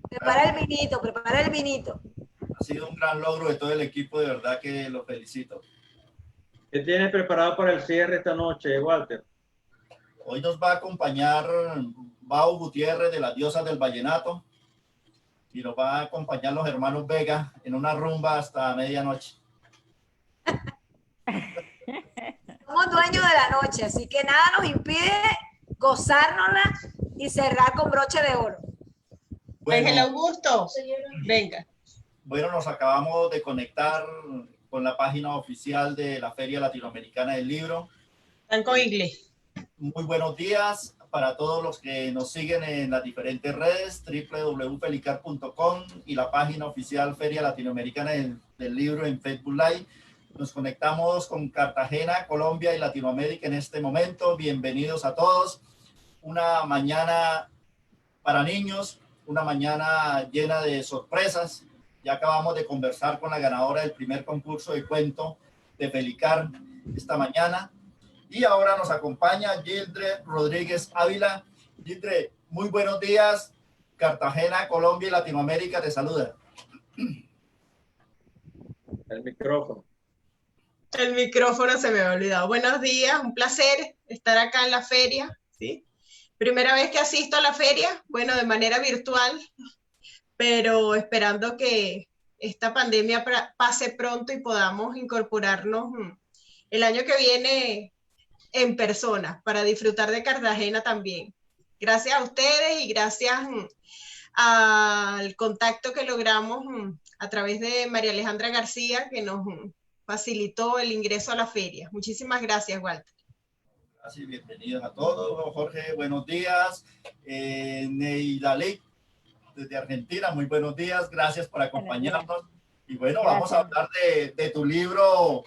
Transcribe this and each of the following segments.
Prepara el vinito, prepara el vinito. Ha sido un gran logro de todo el equipo, de verdad que lo felicito. ¿Qué tienes preparado para el cierre esta noche, Walter? Hoy nos va a acompañar Bau Gutiérrez de las Diosas del Vallenato y nos va a acompañar los hermanos Vega en una rumba hasta medianoche. Somos dueños de la noche, así que nada nos impide gozárnosla y cerrar con broche de oro. Bueno, Ángel Augusto, venga. Bueno, nos acabamos de conectar con la página oficial de la Feria Latinoamericana del Libro. Están con inglés. Muy buenos días para todos los que nos siguen en las diferentes redes, www.felicar.com y la página oficial Feria Latinoamericana del Libro en Facebook Live. Nos conectamos con Cartagena, Colombia y Latinoamérica en este momento. Bienvenidos a todos. Una mañana para niños, una mañana llena de sorpresas. Ya acabamos de conversar con la ganadora del primer concurso de cuento de Felicar esta mañana. Y ahora nos acompaña Gildred Rodríguez Ávila. Gildred, muy buenos días. Cartagena, Colombia y Latinoamérica te saluda. El micrófono. El micrófono se me había olvidado. Buenos días, un placer estar acá en la feria, ¿sí? Primera vez que asisto a la feria, bueno, de manera virtual, pero esperando que esta pandemia pase pronto y podamos incorporarnos el año que viene en persona para disfrutar de Cartagena también. Gracias a ustedes y gracias al contacto que logramos a través de María Alejandra García, que nos facilitó el ingreso a la feria. Muchísimas gracias, Walter. Así, bienvenidos a todos. Jorge, buenos días. Neidalik, desde Argentina, muy buenos días. Gracias por acompañarnos. Y bueno, gracias. Vamos a hablar de tu libro,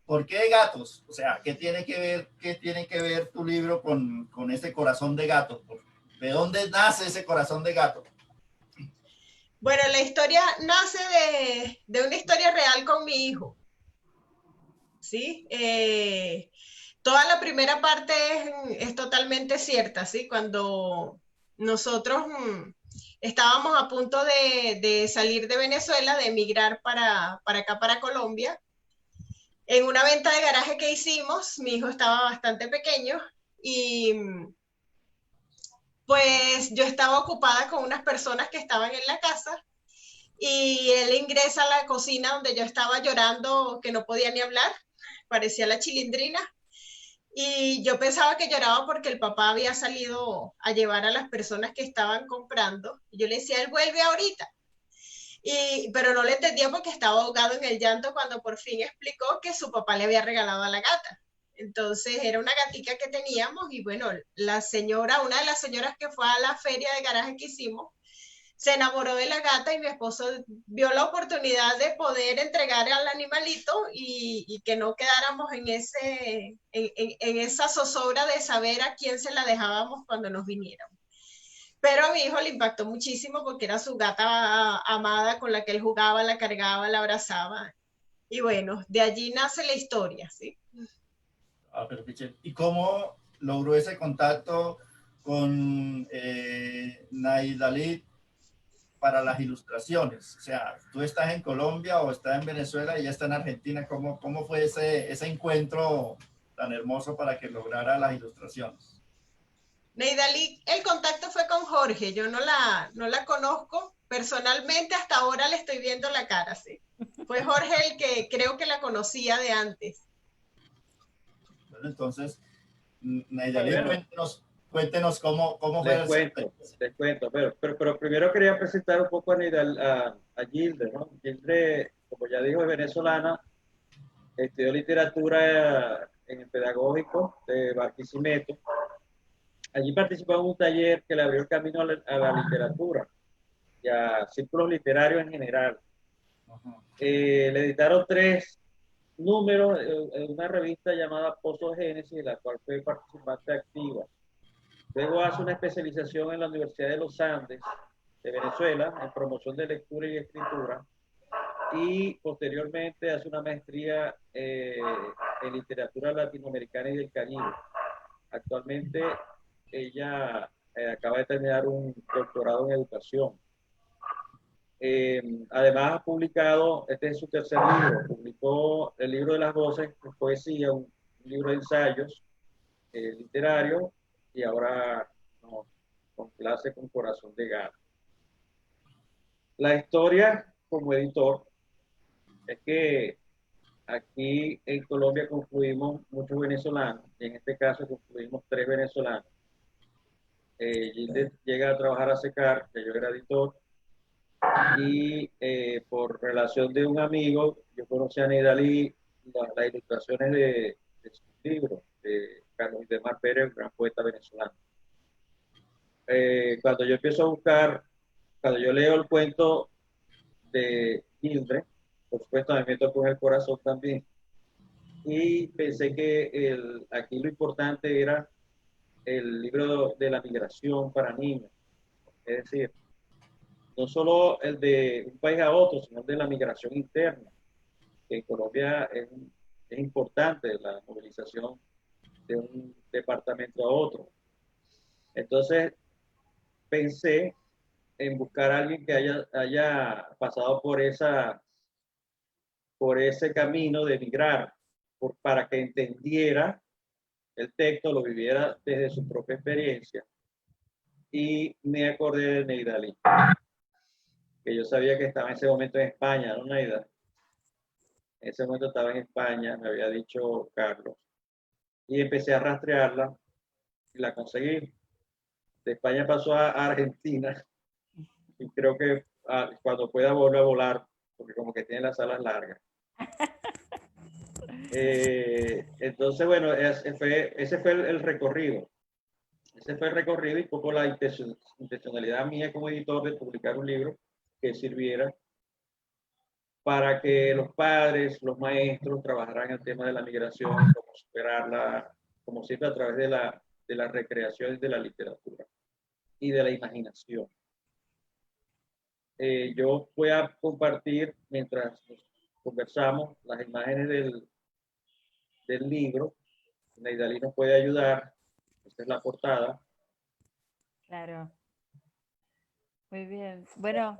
¿por qué gatos? O sea, ¿qué tiene que ver tu libro con ese corazón de gato? ¿De dónde nace ese corazón de gato? Bueno, la historia nace de una historia real con mi hijo. ¿Sí? Toda la primera parte es totalmente cierta, ¿sí? Cuando nosotros estábamos a punto de salir de Venezuela, de emigrar para acá, para Colombia, en una venta de garaje que hicimos, mi hijo estaba bastante pequeño y pues yo estaba ocupada con unas personas que estaban en la casa y él ingresa a la cocina donde yo estaba llorando, que no podía ni hablar, parecía la Chilindrina, y yo pensaba que lloraba porque el papá había salido a llevar a las personas que estaban comprando, y yo le decía, él vuelve ahorita, pero no le entendía porque estaba ahogado en el llanto cuando por fin explicó que su papá le había regalado a la gata. Entonces era una gatica que teníamos y bueno, la señora, una de las señoras que fue a la feria de garaje que hicimos, se enamoró de la gata y mi esposo vio la oportunidad de poder entregar al animalito y que no quedáramos en esa zozobra de saber a quién se la dejábamos cuando nos vinieran. Pero a mi hijo le impactó muchísimo porque era su gata amada con la que él jugaba, la cargaba, la abrazaba. Y bueno, de allí nace la historia, ¿sí? Ah, pero ¿y cómo logró ese contacto con Naidalit para las ilustraciones? O sea, ¿tú estás en Colombia o estás en Venezuela y ella está en Argentina? ¿Cómo fue ese encuentro tan hermoso para que lograra las ilustraciones? Neidalit, el contacto fue con Jorge, yo no la conozco personalmente, hasta ahora le estoy viendo la cara, ¿sí? Fue Jorge el que creo que la conocía de antes. Bueno, entonces, Neidalit, cuéntenos cómo fue el... Les cuento, pero primero quería presentar un poco a Gildred, ¿no? Gildred, como ya dijo, es venezolana, estudió literatura en el pedagógico de Barquisimeto. Allí participó en un taller que le abrió el camino a la literatura y a círculos literarios en general. Le editaron 3 números en una revista llamada Pozo Génesis, de la cual fue participante activa. Luego hace una especialización en la Universidad de los Andes de Venezuela en promoción de lectura y escritura y posteriormente hace una maestría en literatura latinoamericana y del Caribe. Actualmente ella acaba de terminar un doctorado en educación. Además ha publicado, este es su tercer libro, publicó el libro de las voces, que es poesía, un libro de ensayos literario, y ahora nos complace con Corazón de Gato. La historia como editor es que aquí en Colombia confluimos muchos venezolanos, y en este caso confluimos 3 venezolanos. Gildes llega a trabajar a SECAR, que yo era editor, y por relación de un amigo, yo conocí a Neidali las ilustraciones de sus libros, de Carlos Indemar Pérez, un gran poeta venezolano. Cuando yo empiezo a buscar, cuando yo leo el cuento de Gildre, por supuesto me meto con el corazón también, y pensé que aquí lo importante era el libro de la migración para niños, es decir, no solo el de un país a otro, sino el de la migración interna, que en Colombia es importante la movilización de un departamento a otro. Entonces pensé en buscar a alguien que haya pasado por ese camino de migrar, para que entendiera el texto, lo viviera desde su propia experiencia. Y me acordé de Neidali, que yo sabía que estaba en ese momento en España, ¿no, Neida? En ese momento estaba en España, me había dicho Carlos, y empecé a rastrearla y la conseguí. De España pasó a Argentina, y creo que cuando pueda volver a volar, porque como que tiene las alas largas. Entonces, bueno, ese fue el recorrido. Ese fue el recorrido y un poco la intencionalidad mía como editor de publicar un libro que sirviera para que los padres, los maestros trabajaran el tema de la migración, cómo superarla, como siempre a través de la recreación y de la literatura y de la imaginación. Yo voy a compartir, mientras conversamos, las imágenes del libro. Neidali nos puede ayudar. Esta es la portada. Claro. Muy bien. Bueno,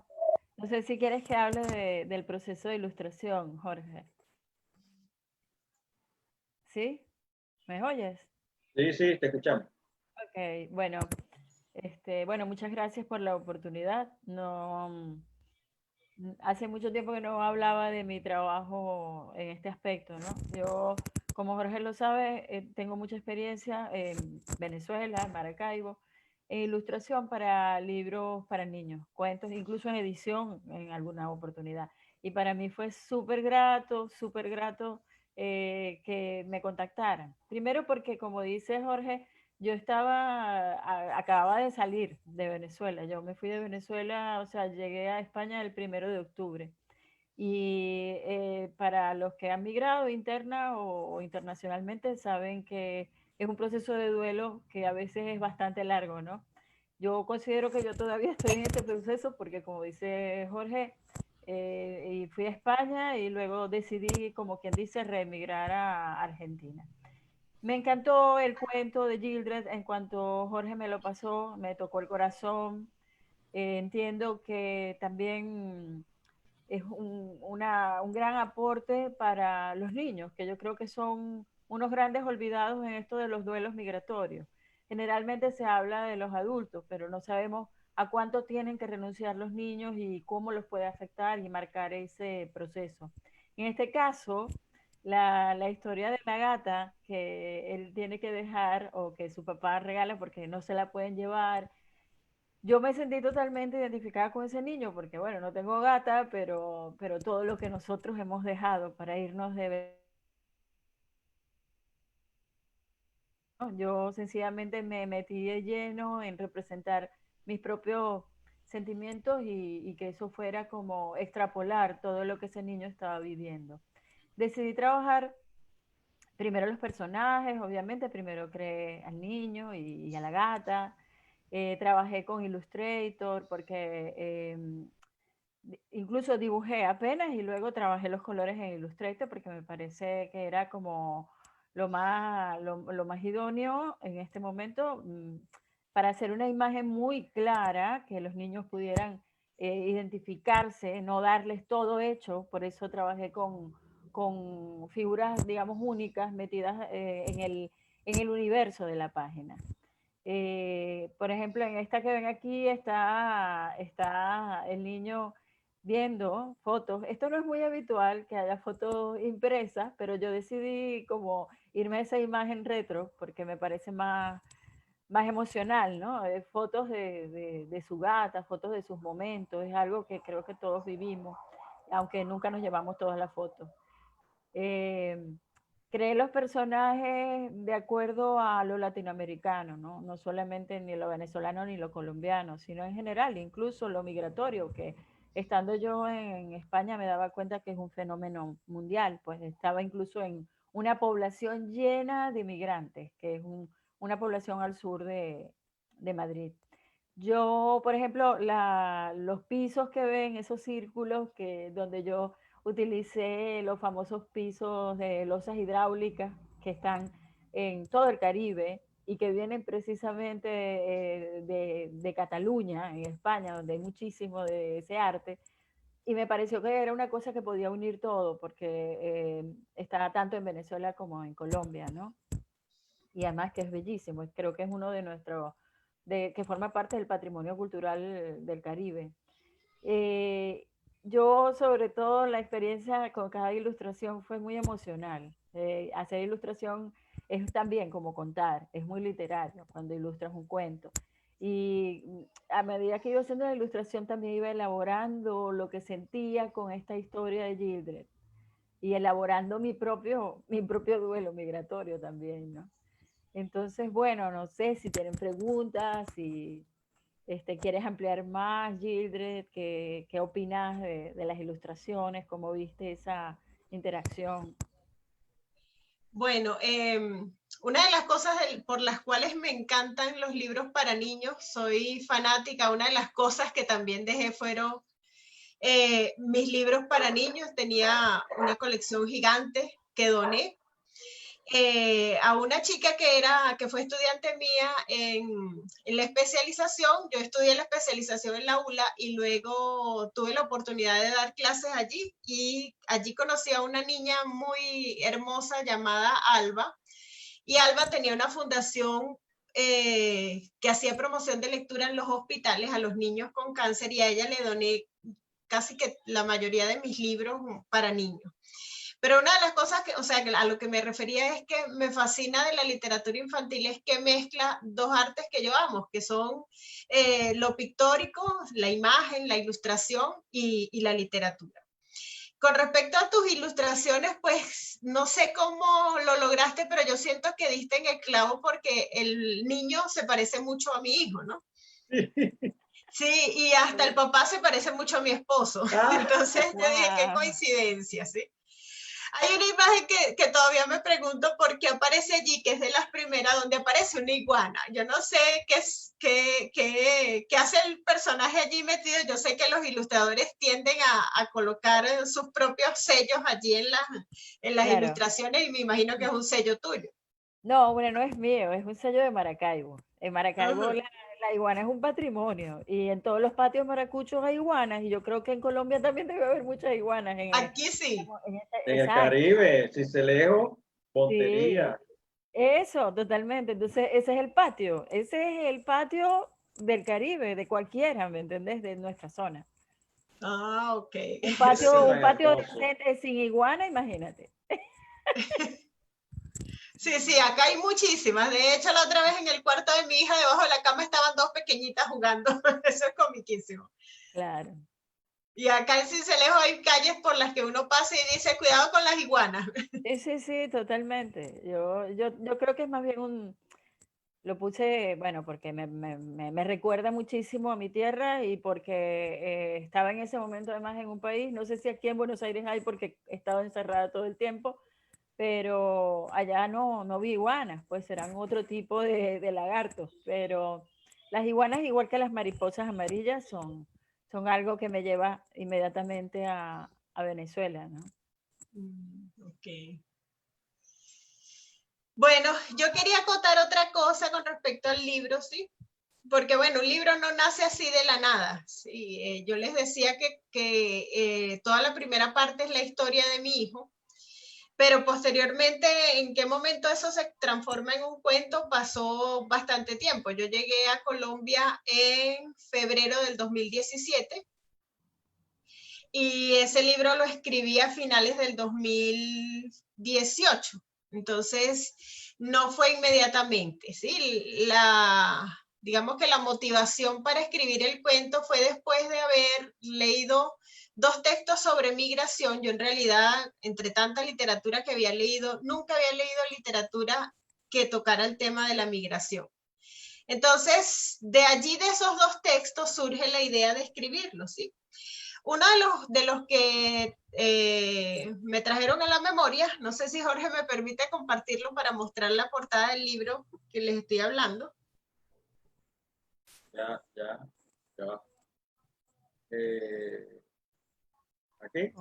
no sé si quieres que hable del proceso de ilustración, Jorge. ¿Sí? ¿Me oyes? Sí, sí, te escuchamos. Ok, bueno, bueno, muchas gracias por la oportunidad. No, hace mucho tiempo que no hablaba de mi trabajo en este aspecto, ¿no? Yo, como Jorge lo sabe, tengo mucha experiencia en Venezuela, en Maracaibo, en ilustración para libros para niños, cuentos, incluso en edición en alguna oportunidad. Y para mí fue súper grato que me contactaran. Primero porque, como dice Jorge, yo acababa de salir de Venezuela. Yo me fui de Venezuela, o sea, llegué a España el 1 de octubre. Y para los que han migrado interna o internacionalmente, saben que es un proceso de duelo que a veces es bastante largo, ¿no? Yo considero que yo todavía estoy en este proceso porque, como dice Jorge, y fui a España y luego decidí, como quien dice, reemigrar a Argentina. Me encantó el cuento de Gildred, en cuanto Jorge me lo pasó, me tocó el corazón. Entiendo que también es un gran aporte para los niños, que yo creo que son unos grandes olvidados en esto de los duelos migratorios. Generalmente se habla de los adultos, pero no sabemos a cuánto tienen que renunciar los niños y cómo los puede afectar y marcar ese proceso. En este caso, la historia de la gata que él tiene que dejar o que su papá regala porque no se la pueden llevar. Yo me sentí totalmente identificada con ese niño porque, bueno, no tengo gata, pero todo lo que nosotros hemos dejado para irnos ¿no? Yo sencillamente me metí de lleno en representar mis propios sentimientos y que eso fuera como extrapolar todo lo que ese niño estaba viviendo. Decidí trabajar primero los personajes, obviamente, primero creé al niño y a la gata. Trabajé con Illustrator porque incluso dibujé apenas y luego trabajé los colores en Illustrator porque me parece que era como lo más idóneo en este momento para hacer una imagen muy clara, que los niños pudieran identificarse, no darles todo hecho. Por eso trabajé con figuras, digamos, únicas metidas en el universo de la página. Por ejemplo, en esta que ven aquí está el niño viendo fotos. Esto no es muy habitual que haya fotos impresas, pero yo decidí como irme a esa imagen retro porque me parece más emocional, ¿no? Fotos de su gata, fotos de sus momentos, es algo que creo que todos vivimos, aunque nunca nos llevamos todas las fotos. Creé los personajes de acuerdo a lo latinoamericano, ¿no? No solamente ni lo venezolano ni lo colombiano, sino en general, incluso lo migratorio, que estando yo en España me daba cuenta que es un fenómeno mundial, pues estaba incluso en una población llena de migrantes, que es una población al sur de Madrid. Yo, por ejemplo, los pisos que ven, esos círculos donde yo utilicé los famosos pisos de losas hidráulicas que están en todo el Caribe y que vienen precisamente de Cataluña, en España, donde hay muchísimo de ese arte. Y me pareció que era una cosa que podía unir todo, porque está tanto en Venezuela como en Colombia, ¿no? Y además que es bellísimo, creo que es uno de nuestros, que forma parte del patrimonio cultural del Caribe. Eh, yo, sobre todo, la experiencia con cada ilustración fue muy emocional. Hacer ilustración es también como contar, es muy literario cuando ilustras un cuento. Y a medida que iba haciendo la ilustración también iba elaborando lo que sentía con esta historia de Gildred y elaborando mi propio duelo migratorio también, ¿no? Entonces, bueno, no sé si tienen preguntas, si quieres ampliar más, Gildred, qué opinas de las ilustraciones, cómo viste esa interacción. Bueno, una de las cosas por las cuales me encantan los libros para niños, soy fanática, una de las cosas que también dejé fueron mis libros para niños. Tenía una colección gigante que doné a una chica que fue estudiante mía en la especialización. Yo estudié la especialización en la ULA y luego tuve la oportunidad de dar clases allí, y allí conocí a una niña muy hermosa llamada Alba, y Alba tenía una fundación que hacía promoción de lectura en los hospitales a los niños con cáncer, y a ella le doné casi que la mayoría de mis libros para niños. Pero una de las cosas que, o sea, a lo que me refería es que me fascina de la literatura infantil es que mezcla dos artes que yo amo, que son lo pictórico, la imagen, la ilustración y la literatura. Con respecto a tus ilustraciones, pues no sé cómo lo lograste, pero yo siento que diste en el clavo porque el niño se parece mucho a mi hijo, ¿no? Sí, y hasta el papá se parece mucho a mi esposo. Entonces yo dije, qué coincidencia, ¿sí? Hay una imagen que todavía me pregunto por qué aparece allí, que es de las primeras, donde aparece una iguana. Yo no sé qué hace el personaje allí metido. Yo sé que los ilustradores tienden a colocar sus propios sellos allí en las Claro. ilustraciones, y me imagino que es un sello tuyo. No, bueno, no es mío, es un sello de Maracaibo. En Maracaibo la iguana es un patrimonio y en todos los patios maracuchos hay iguanas y yo creo que en Colombia también debe haber muchas iguanas. Aquí sí. En el Caribe, Sincelejo, Sí, Montería. eso, totalmente. Entonces, ese es el patio del Caribe, de cualquiera, ¿me entendés? De nuestra zona. Ah, ok. Un Ese es patio hermoso. decente sin iguana, imagínate. Sí, sí, acá hay muchísimas. De hecho, la otra vez en el cuarto de mi hija, debajo de la cama, estaban dos pequeñitas jugando. Eso es comiquísimo. Claro. Y acá en Sincelejo hay calles por las que uno pasa y dice, cuidado con las iguanas. Sí, totalmente. Yo creo que es más bien lo puse, bueno, porque me recuerda muchísimo a mi tierra y porque estaba en ese momento además en un país, no sé si aquí en Buenos Aires hay porque he estado encerrada todo el tiempo, pero allá no vi iguanas, pues serán otro tipo de lagartos, pero las iguanas, igual que las mariposas amarillas, son algo que me lleva inmediatamente a Venezuela, ¿no? Ok. Bueno, yo quería acotar otra cosa con respecto al libro, ¿sí? Porque bueno, un libro no nace así de la nada. ¿Sí? Yo les decía que toda la primera parte es la historia de mi hijo, pero posteriormente, ¿en qué momento eso se transforma en un cuento? Pasó bastante tiempo. Yo llegué a Colombia en febrero del 2017 y ese libro lo escribí a finales del 2018. Entonces, no fue inmediatamente, ¿sí? Digamos que la motivación para escribir el cuento fue después de haber leído dos textos sobre migración. Yo en realidad, entre tanta literatura que había leído, nunca había leído literatura que tocara el tema de la migración. Entonces, de allí, de esos dos textos, surge la idea de escribirlos, ¿sí? Uno de los que me trajeron a la memoria, no sé si Jorge me permite compartirlo para mostrar la portada del libro que les estoy hablando. Ya. ¿Aquí?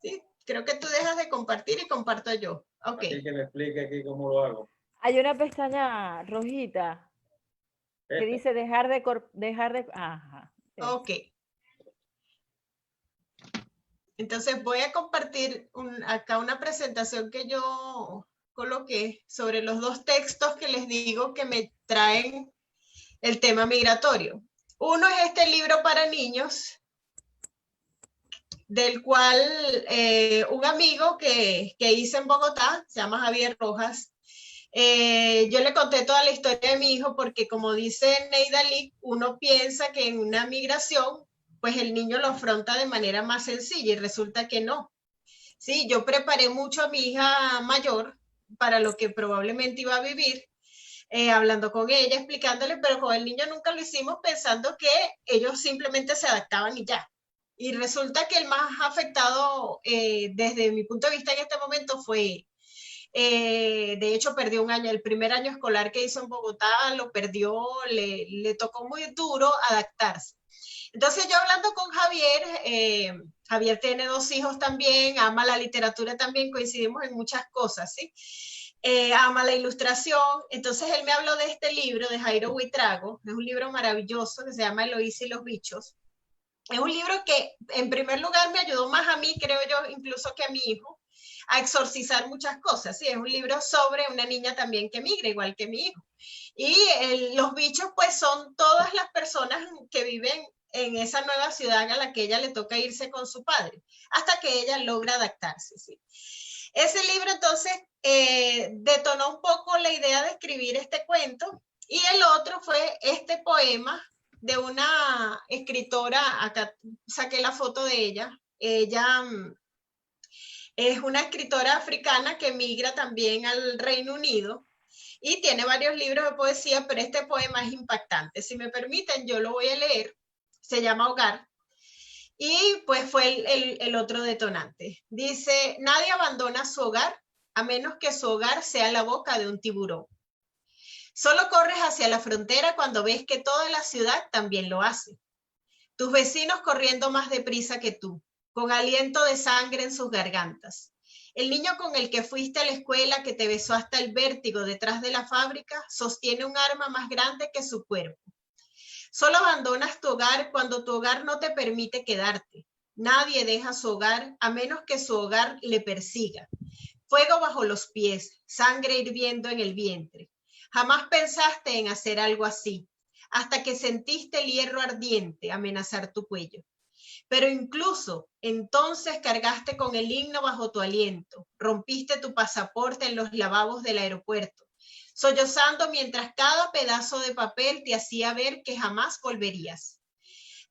Sí, creo que tú dejas de compartir y comparto yo. Ok. Aquí que me explique aquí cómo lo hago. Hay una pestaña rojita que dice dejar de... Ajá. Ok. Entonces voy a compartir acá una presentación que yo coloqué sobre los dos textos que les digo que me traen el tema migratorio. Uno es este libro para niños, del cual un amigo que hice en Bogotá, se llama Javier Rojas, yo le conté toda la historia de mi hijo porque, como dice Neida Lee, uno piensa que en una migración, pues el niño lo afronta de manera más sencilla y resulta que no. Sí, yo preparé mucho a mi hija mayor para lo que probablemente iba a vivir, hablando con ella, explicándole, pero con el niño nunca lo hicimos pensando que ellos simplemente se adaptaban y ya. Y resulta que el más afectado, desde mi punto de vista en este momento, fue de hecho, perdió un año, el primer año escolar que hizo en Bogotá lo perdió, le tocó muy duro adaptarse. Entonces yo hablando con Javier, Javier tiene dos hijos también, ama la literatura también, coincidimos en muchas cosas, ¿sí? Ama la ilustración, entonces él me habló de este libro de Jairo Buitrago, es un libro maravilloso que se llama Eloísa y los bichos. Es un libro que en primer lugar me ayudó más a mí, creo yo, incluso que a mi hijo, a exorcizar muchas cosas. Sí, es un libro sobre una niña también que migra, igual que mi hijo. Y los bichos, pues, son todas las personas que viven en esa nueva ciudad a la que ella le toca irse con su padre, hasta que ella logra adaptarse. ¿Sí? Ese libro, entonces, detonó un poco la idea de escribir este cuento, y el otro fue este poema de una escritora, acá saqué la foto de ella. Ella es una escritora africana que migra también al Reino Unido y tiene varios libros de poesía, pero este poema es impactante. Si me permiten, yo lo voy a leer. Se llama Hogar. Y pues fue el otro detonante. Dice, nadie abandona su hogar a menos que su hogar sea la boca de un tiburón. Solo corres hacia la frontera cuando ves que toda la ciudad también lo hace. Tus vecinos corriendo más deprisa que tú, con aliento de sangre en sus gargantas. El niño con el que fuiste a la escuela, que te besó hasta el vértigo detrás de la fábrica, sostiene un arma más grande que su cuerpo. Solo abandonas tu hogar cuando tu hogar no te permite quedarte. Nadie deja su hogar a menos que su hogar le persiga. Fuego bajo los pies, sangre hirviendo en el vientre. Jamás pensaste en hacer algo así, hasta que sentiste el hierro ardiente amenazar tu cuello. Pero incluso entonces cargaste con el himno bajo tu aliento, rompiste tu pasaporte en los lavabos del aeropuerto, sollozando mientras cada pedazo de papel te hacía ver que jamás volverías.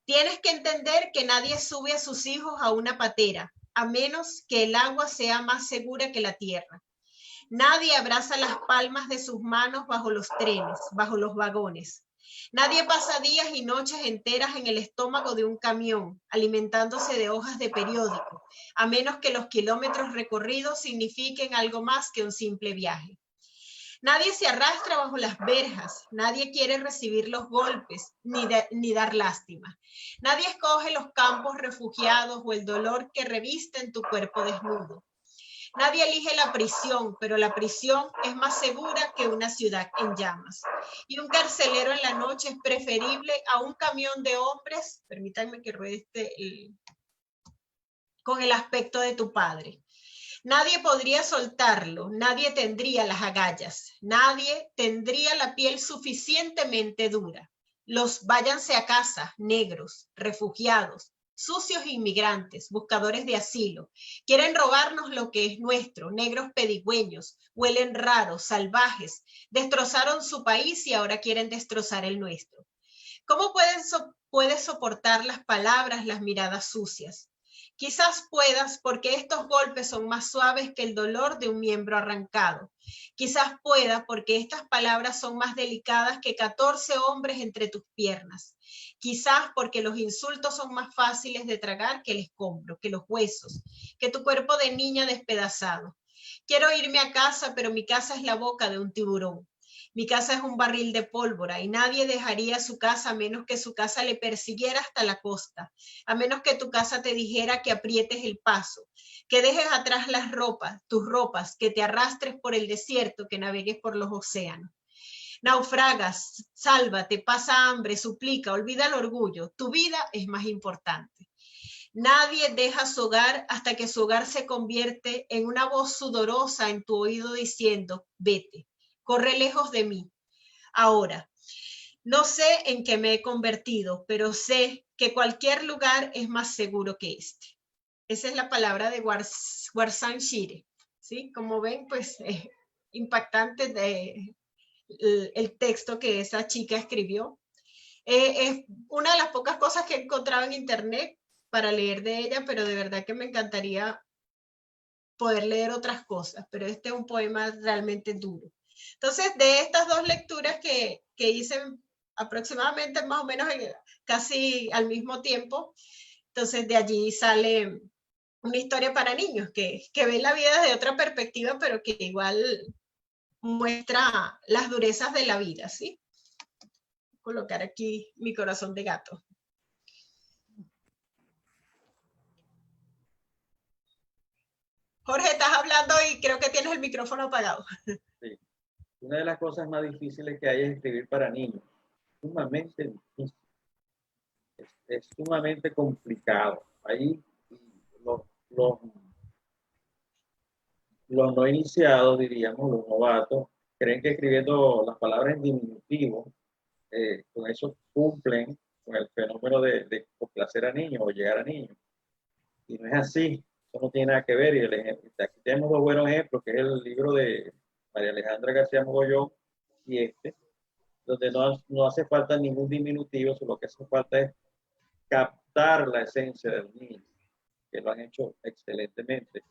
Tienes que entender que nadie sube a sus hijos a una patera, a menos que el agua sea más segura que la tierra. Nadie abraza las palmas de sus manos bajo los trenes, bajo los vagones. Nadie pasa días y noches enteras en el estómago de un camión, alimentándose de hojas de periódico, a menos que los kilómetros recorridos signifiquen algo más que un simple viaje. Nadie se arrastra bajo las verjas, nadie quiere recibir los golpes, ni dar lástima. Nadie escoge los campos refugiados o el dolor que reviste en tu cuerpo desnudo. Nadie elige la prisión, pero la prisión es más segura que una ciudad en llamas. Y un carcelero en la noche es preferible a un camión de hombres, permítanme que ruede con el aspecto de tu padre. Nadie podría soltarlo, nadie tendría las agallas, nadie tendría la piel suficientemente dura. Los váyanse a casa, negros, refugiados, sucios inmigrantes, buscadores de asilo. Quieren robarnos lo que es nuestro, negros pedigüeños, huelen raros, salvajes, destrozaron su país y ahora quieren destrozar el nuestro. ¿Cómo puedes soportar las palabras, las miradas sucias? Quizás puedas porque estos golpes son más suaves que el dolor de un miembro arrancado. Quizás pueda porque estas palabras son más delicadas que 14 hombres entre tus piernas. Quizás porque los insultos son más fáciles de tragar que el escombro, que los huesos, que tu cuerpo de niña despedazado. Quiero irme a casa, pero mi casa es la boca de un tiburón. Mi casa es un barril de pólvora y nadie dejaría su casa a menos que su casa le persiguiera hasta la costa, a menos que tu casa te dijera que aprietes el paso, que dejes atrás las ropas, tus ropas, que te arrastres por el desierto, que navegues por los océanos. Naufragas, sálvate, pasa hambre, suplica, olvida el orgullo. Tu vida es más importante. Nadie deja su hogar hasta que su hogar se convierte en una voz sudorosa en tu oído diciendo, vete. Corre lejos de mí. Ahora, no sé en qué me he convertido, pero sé que cualquier lugar es más seguro que este. Esa es la palabra de Warsan Shire. ¿Sí? Como ven, pues es impactante el texto que esa chica escribió. Es una de las pocas cosas que he encontrado en internet para leer de ella, pero de verdad que me encantaría poder leer otras cosas, pero este es un poema realmente duro. Entonces, de estas dos lecturas que hice aproximadamente más o menos casi al mismo tiempo, entonces de allí sale una historia para niños que ven la vida desde otra perspectiva, pero que igual muestra las durezas de la vida, ¿sí? Voy a colocar aquí mi corazón de gato. Jorge, estás hablando y creo que tienes el micrófono apagado. Sí. Una de las cosas más difíciles que hay es escribir para niños. Sumamente difícil. Es sumamente complicado. Ahí los no iniciados, diríamos, los novatos, creen que escribiendo las palabras en diminutivo, con eso cumplen con el fenómeno de complacer a niños o llegar a niños. Y no es así. Eso no tiene nada que ver. Y aquí tenemos dos buenos ejemplos, que es el libro de María Alejandra García Mogollón y donde no hace falta ningún diminutivo, solo que hace falta es captar la esencia del niño, que lo han hecho excelentemente.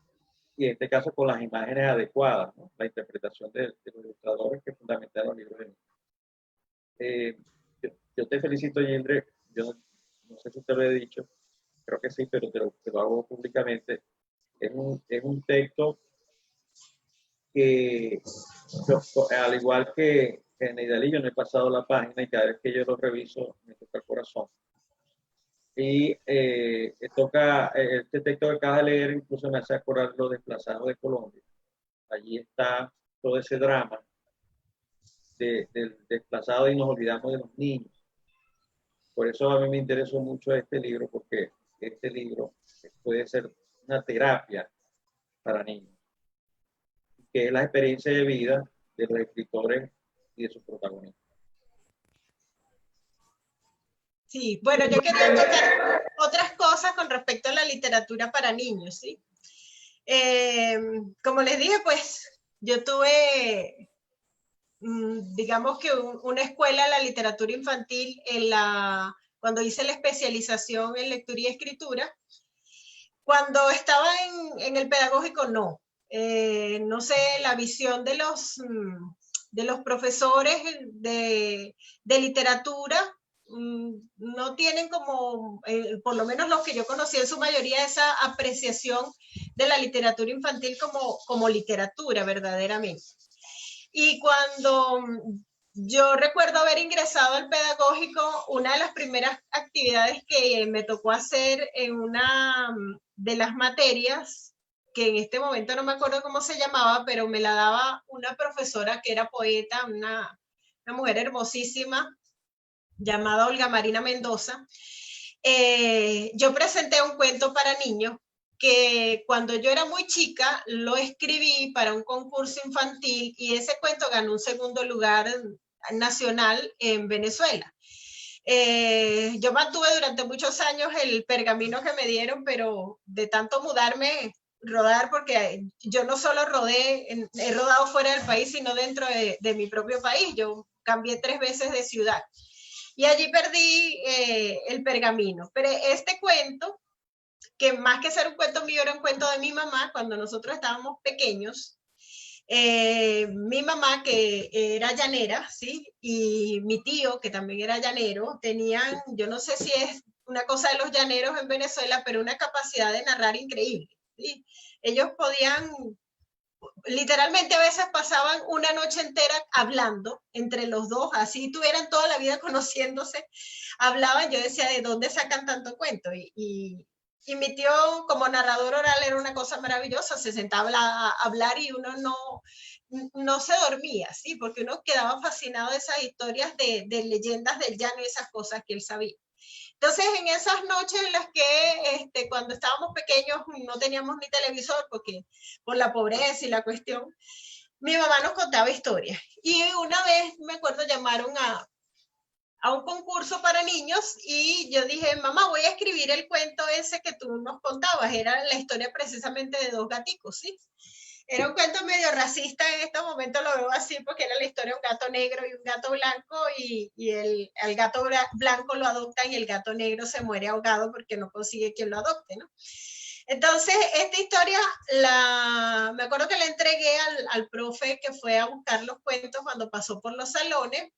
Y en este caso con las imágenes adecuadas, ¿no? La interpretación de los ilustradores que fundamentaron los libros de niños. Yo te felicito, Yindre. Yo no sé si te lo he dicho, creo que sí, pero te lo hago públicamente. Es un texto que, al igual que en Nidalí, yo no he pasado la página y cada vez que yo lo reviso me toca el corazón. Y este texto que acabas de leer incluso me hace acordar Los Desplazados de Colombia. Allí está todo ese drama del desplazado y nos olvidamos de los niños. Por eso a mí me interesó mucho este libro, porque este libro puede ser una terapia para niños, que es la experiencia de vida de los escritores y de sus protagonistas. Sí, bueno, yo quería tocar otras cosas con respecto a la literatura para niños, ¿sí? Como les dije, pues yo tuve, digamos que una escuela de la literatura infantil cuando hice la especialización en lectura y escritura. Cuando estaba en el pedagógico, no. No sé, la visión de los profesores de literatura no tienen como, por lo menos los que yo conocí en su mayoría, esa apreciación de la literatura infantil como literatura verdaderamente. Y cuando yo recuerdo haber ingresado al pedagógico, una de las primeras actividades que me tocó hacer en una de las materias que en este momento no me acuerdo cómo se llamaba, pero me la daba una profesora que era poeta, una mujer hermosísima, llamada Olga Marina Mendoza. Yo presenté un cuento para niños que cuando yo era muy chica lo escribí para un concurso infantil y ese cuento ganó un segundo lugar nacional en Venezuela. Yo mantuve durante muchos años el pergamino que me dieron, pero de tanto mudarme, rodar, porque yo no solo he rodado fuera del país, sino dentro de mi propio país. Yo cambié 3 veces de ciudad y allí perdí el pergamino. Pero este cuento, que más que ser un cuento mío, era un cuento de mi mamá cuando nosotros estábamos pequeños. Mi mamá, que era llanera, ¿sí? Y mi tío, que también era llanero, tenían, yo no sé si es una cosa de los llaneros en Venezuela, pero una capacidad de narrar increíble, ¿sí? Ellos podían, literalmente a veces pasaban una noche entera hablando entre los dos, así tuvieran toda la vida conociéndose, hablaban. Yo decía, ¿de dónde sacan tanto cuento? Y mi tío como narrador oral era una cosa maravillosa, se sentaba a hablar y uno no se dormía, ¿sí? Porque uno quedaba fascinado de esas historias de leyendas del llano y esas cosas que él sabía. Entonces, en esas noches en las que cuando estábamos pequeños no teníamos ni televisor, porque por la pobreza y la cuestión, mi mamá nos contaba historias. Y una vez, me acuerdo, llamaron a un concurso para niños y yo dije, mamá, voy a escribir el cuento ese que tú nos contabas. Era la historia precisamente de 2 gaticos, ¿sí? Era un cuento medio racista, en este momento lo veo así, porque era la historia de un gato negro y un gato blanco, y el gato blanco lo adoptan y el gato negro se muere ahogado porque no consigue quien lo adopte, ¿no? Entonces, esta historia, me acuerdo que la entregué al profe que fue a buscar los cuentos cuando pasó por los salones,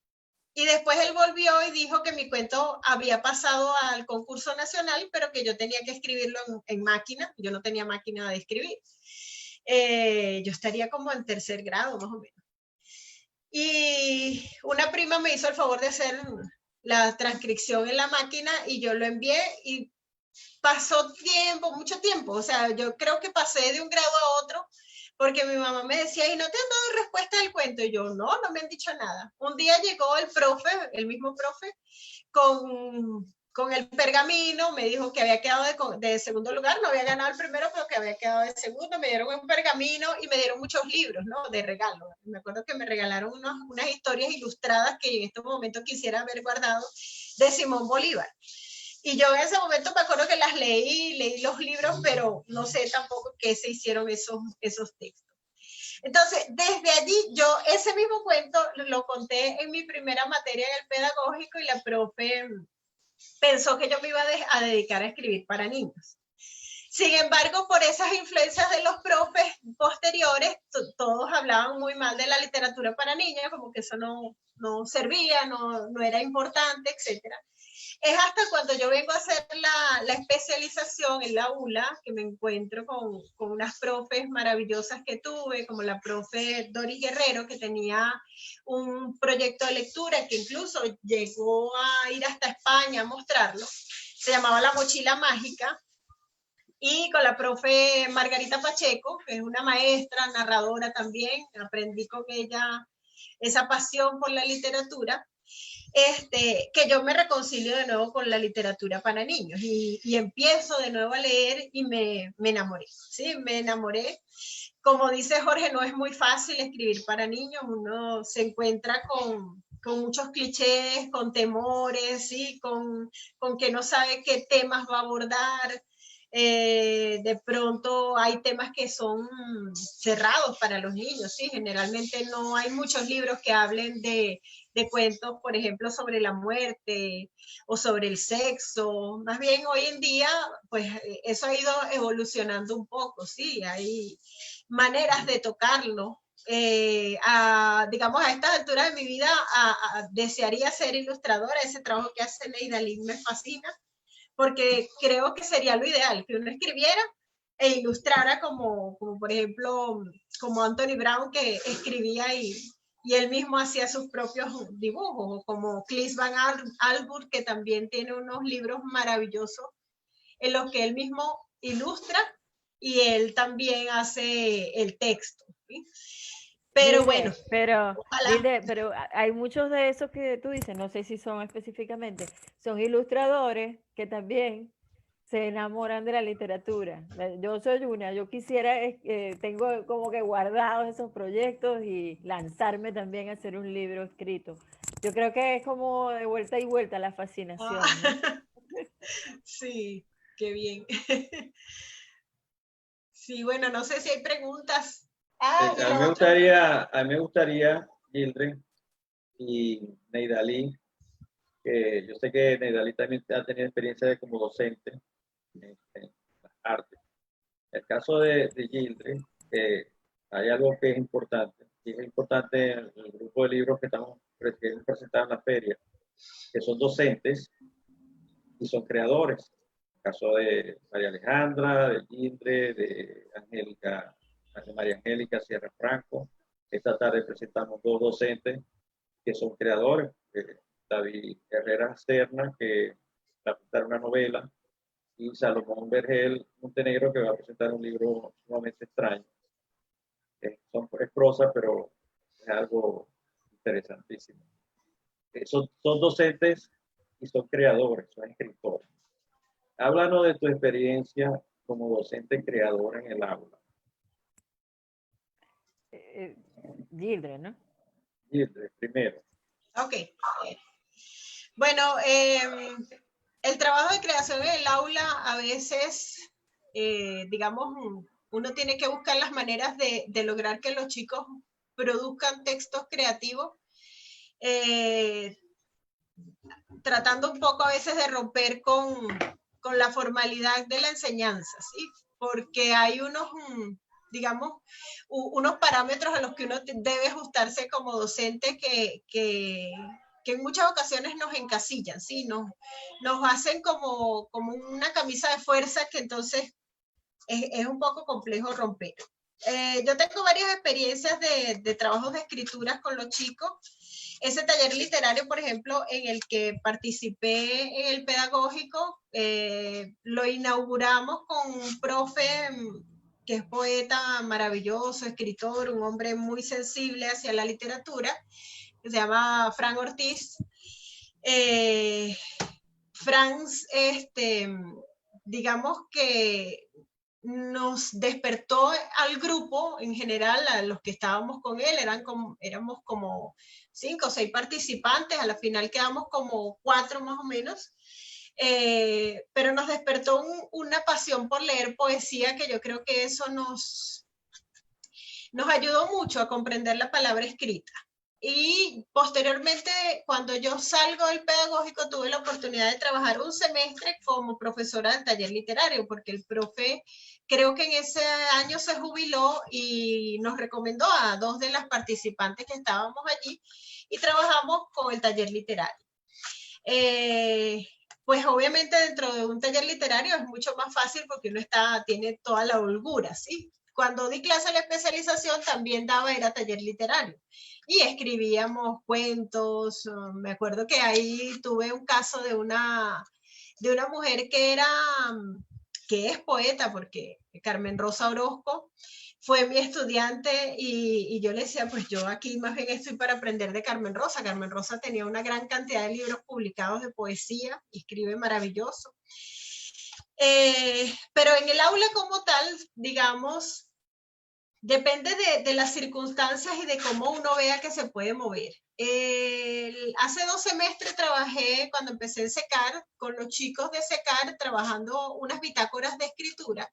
y después él volvió y dijo que mi cuento había pasado al concurso nacional, pero que yo tenía que escribirlo en máquina. Yo no tenía máquina de escribir. Yo estaría como en 3er grado, más o menos. Y una prima me hizo el favor de hacer la transcripción en la máquina y yo lo envié y pasó tiempo, mucho tiempo. O sea, yo creo que pasé de un grado a otro porque mi mamá me decía, ¿y no te han dado respuesta del cuento? Y yo, no me han dicho nada. Un día llegó el profe, el mismo profe, con el pergamino, me dijo que había quedado de segundo lugar, no había ganado el primero, pero que había quedado de segundo. Me dieron un pergamino y me dieron muchos libros, ¿no? De regalo. Me acuerdo que me regalaron unas historias ilustradas que en este momento quisiera haber guardado, de Simón Bolívar. Y yo en ese momento me acuerdo que las leí los libros, pero no sé tampoco qué se hicieron esos textos. Entonces, desde allí, yo ese mismo cuento lo conté en mi primera materia en el pedagógico y la profe pensó que yo me iba a dedicar a escribir para niños. Sin embargo, por esas influencias de los profes posteriores, todos hablaban muy mal de la literatura para niños, como que eso no servía, no era importante, etcétera. Es hasta cuando yo vengo a hacer la especialización en la ULA que me encuentro con unas profes maravillosas que tuve, como la profe Doris Guerrero, que tenía un proyecto de lectura que incluso llegó a ir hasta España a mostrarlo. Se llamaba La Mochila Mágica. Y con la profe Margarita Pacheco, que es una maestra, narradora también, aprendí con ella esa pasión por la literatura. Que yo me reconcilio de nuevo con la literatura para niños y empiezo de nuevo a leer y me enamoré, ¿sí? Me enamoré. Como dice Jorge, no es muy fácil escribir para niños, uno se encuentra con muchos clichés, con temores, ¿sí? Con que no sabe qué temas va a abordar. De pronto hay temas que son cerrados para los niños, ¿sí? Generalmente no hay muchos libros que hablen de cuentos, por ejemplo, sobre la muerte o sobre el sexo. Más bien hoy en día, pues eso ha ido evolucionando un poco, ¿sí? Hay maneras de tocarlo. Digamos, a estas alturas de mi vida, desearía ser ilustradora. Ese trabajo que hace Neidalín me fascina, porque creo que sería lo ideal, que uno escribiera e ilustrara como por ejemplo, como Anthony Brown, que escribía y él mismo hacía sus propios dibujos, o como Chris Van Allsburg, que también tiene unos libros maravillosos en los que él mismo ilustra y él también hace el texto, ¿sí? Pero bueno, Gilde, pero hay muchos de esos que tú dices, no sé si son específicamente, son ilustradores que también se enamoran de la literatura. Yo soy una, yo quisiera, tengo como que guardados esos proyectos y lanzarme también a hacer un libro escrito. Yo creo que es como de vuelta y vuelta la fascinación, ¿no? Sí, qué bien. Sí, bueno, no sé si hay preguntas. Ah, y A mí lo me otro. gustaría, Gildren y Neidalí, que yo sé que Neidalí también ha tenido experiencia como docente en las artes. En el caso de Gildren, hay algo que es importante, y es importante en el grupo de libros que estamos presentando en la feria, que son docentes y son creadores. En el caso de María Alejandra, de Gildre, de Angélica, de María Angélica Sierra Franco. Esta tarde presentamos dos docentes que son creadores. David Herrera Serna, que va a presentar una novela, y Salomón Vergel Montenegro, que va a presentar un libro sumamente extraño. Es prosa, pero es algo interesantísimo. Son docentes y son creadores, son escritores. Háblanos de tu experiencia como docente creador en el aula. Gildre, ¿no? Gildre, primero. Ok. Bueno, el trabajo de creación en el aula a veces, digamos, uno tiene que buscar las maneras de lograr que los chicos produzcan textos creativos, tratando un poco a veces de romper con la formalidad de la enseñanza, ¿sí? Porque hay unos, digamos, unos parámetros a los que uno debe ajustarse como docente que en muchas ocasiones nos encasillan, ¿sí? Nos hacen como una camisa de fuerza que entonces es un poco complejo romper. Yo tengo varias experiencias de trabajos de escrituras con los chicos. Ese taller literario, por ejemplo, en el que participé en el pedagógico, lo inauguramos con un profe que es poeta maravilloso, escritor, un hombre muy sensible hacia la literatura, que se llama Fran Ortiz. Franz, digamos que nos despertó al grupo en general, a los que estábamos con él, éramos como 5 o 6 participantes, a la final quedamos como 4 más o menos, pero nos despertó una pasión por leer poesía, que yo creo que eso nos ayudó mucho a comprender la palabra escrita. Y posteriormente, cuando yo salgo del pedagógico, tuve la oportunidad de trabajar un semestre como profesora del taller literario, porque el profe creo que en ese año se jubiló y nos recomendó a 2 de las participantes que estábamos allí y trabajamos con el taller literario. Pues obviamente dentro de un taller literario es mucho más fácil porque uno tiene toda la holgura, ¿sí? Cuando di clase de la especialización también era taller literario y escribíamos cuentos. Me acuerdo que ahí tuve un caso de una mujer que es poeta, porque Carmen Rosa Orozco fue mi estudiante y yo le decía, pues yo aquí más bien estoy para aprender de Carmen Rosa. Carmen Rosa tenía una gran cantidad de libros publicados de poesía, escribe maravilloso. Pero en el aula como tal, digamos, depende de las circunstancias y de cómo uno vea que se puede mover. Hace 2 semestres trabajé, cuando empecé en SECAR, con los chicos de SECAR, trabajando unas bitácoras de escritura.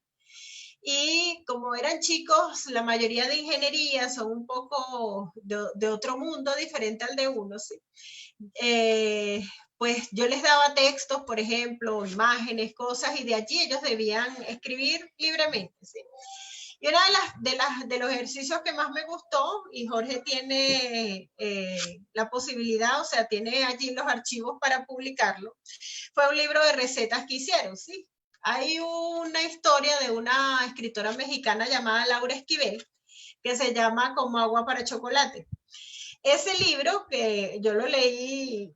Y como eran chicos, la mayoría de ingeniería son un poco de otro mundo diferente al de uno, ¿sí? Pues yo les daba textos, por ejemplo, imágenes, cosas, y de allí ellos debían escribir libremente, ¿sí? Y una de los ejercicios que más me gustó, y Jorge tiene la posibilidad, o sea, tiene allí los archivos para publicarlo, fue un libro de recetas que hicieron, ¿sí? Hay una historia de una escritora mexicana llamada Laura Esquivel, que se llama Como agua para chocolate. Ese libro, que yo lo leí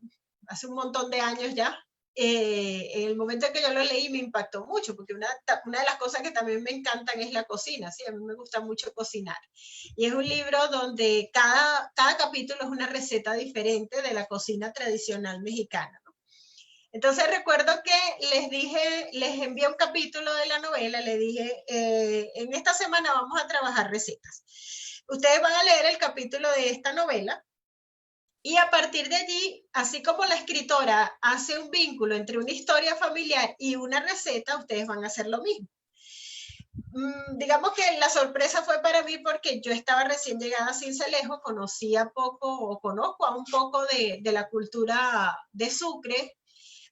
hace un montón de años ya, en el momento en que yo lo leí me impactó mucho, porque una de las cosas que también me encantan es la cocina, ¿sí? A mí me gusta mucho cocinar. Y es un libro donde cada capítulo es una receta diferente de la cocina tradicional mexicana, ¿no? Entonces recuerdo que les envié un capítulo de la novela, les dije, en esta semana vamos a trabajar recetas. Ustedes van a leer el capítulo de esta novela, y a partir de allí, así como la escritora hace un vínculo entre una historia familiar y una receta, ustedes van a hacer lo mismo. Digamos que la sorpresa fue para mí porque yo estaba recién llegada a Sincelejo, conocía poco o conozco aún poco de la cultura de Sucre,